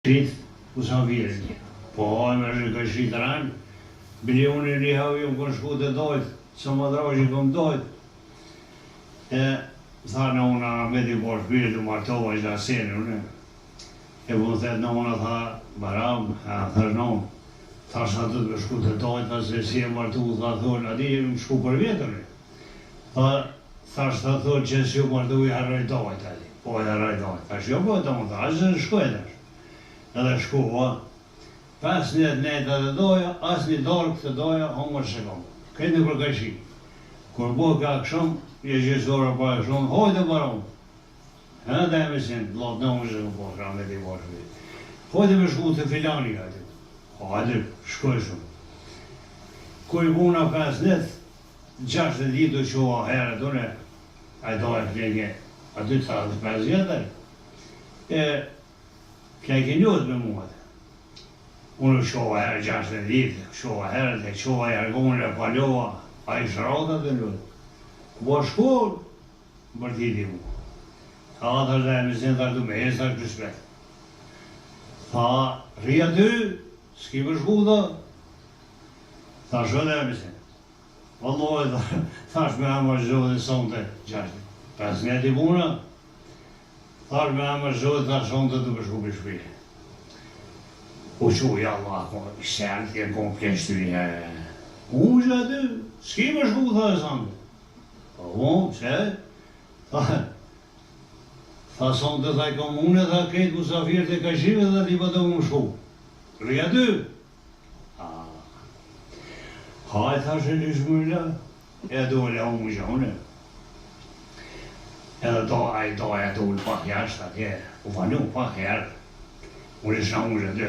Shpit, ku sa vjetë. Po, me shkoj shqitë ranë, bili unë një havi, unë kënë shku të dojtë, që më drojë që këmë dojtë. Tha në unë me t'i po shpirë të martova që asene, unë. E po më thetë në unë, tha, baram, thash në unë. Thash atë të shku të dojtë, tha se si e martu, tha thonë, ati e më shku për vjetër. Thash të thonë që si u martu i harroj dojtë, ati. Po e harroj dojtë. Thash jo po të më thash, që shkoj tash. Edhe shkova, 15 neta të doja, asë një dorë këtë doja, hongër shekon. Këtë në përkëshi. Kur bo ka këshëm, je gjithora pa këshëm, hojtë e baron. Dhe e me sinë, lotë në unë shekon po, shram dhe ti po shkoj. Hojtë e me shku të filani ati. Hajtë, shkoj shumë. Kur i buna 15, 60 ditë që o herë të une, a i doja plenge, aty të 5 vjetër. Plenge njët me muat. Unë shova herë 60 ditë, shova herë të shova jargonë e palova, a i shratat e njët. Bo shkollë, bërtiti mu. Tha të dhe e mësin të ardu me jesë të shpet. Tha, rria ty, s'ki më shku të. Tha shë dhe e mësin. Vëlloj, thash me amër zhë dhe sonë të 15 puna. Thash me amër zhë dhe sonë të më shku për shpirë. U quj Allah, i sërë të kom pleshtu i herë. Unë që aty, s'ki më shku, tha e sante. Po, unë, që? Tha sonë të thaj kom unë, tha kejtë musafirë të kashive dhe t'i pëtë më shku. Rria ty? Haj, tha shë një shmërla, e dole unë që unë. Edhe a i doja të ullë pak jashtë atje, u fanu pak herë. Unë isha unë që dy.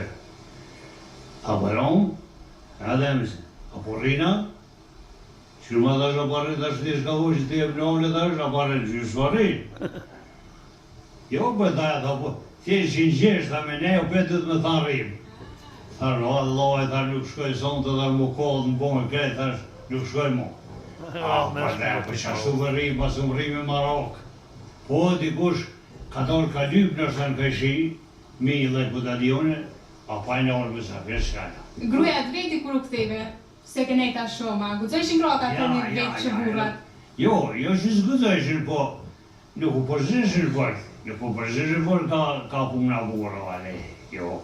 A bëron, edhe e mëse, a porrina, që më dhe shë parën të shtë shka hu që t'i e pënjohën dhe shë parën që shë parën. Jo, për ta e tha po, t'i e qinqesh, tha me ne, o për të me tha rrimë. Tha në Allah, tha nuk shkoj sonë të dhe më kohë në bojë kretë, tha nuk shkoj mo. Për dhe, për që ashtu për rrimë, pas më rrimë e Marokë. Po, dikush, kator ka lypë nështë në këshi, mi dhe kutadione, a pa në orë më safirë shkana. Gruja të veti kur u ktheve, se ke nejta shoma, gudzojshin roka të një vetë që burrat? Jo, jo që s'gudzojshin, po nuk u përzishin fort. Nuk u përzishin fort ka puna burra, jo.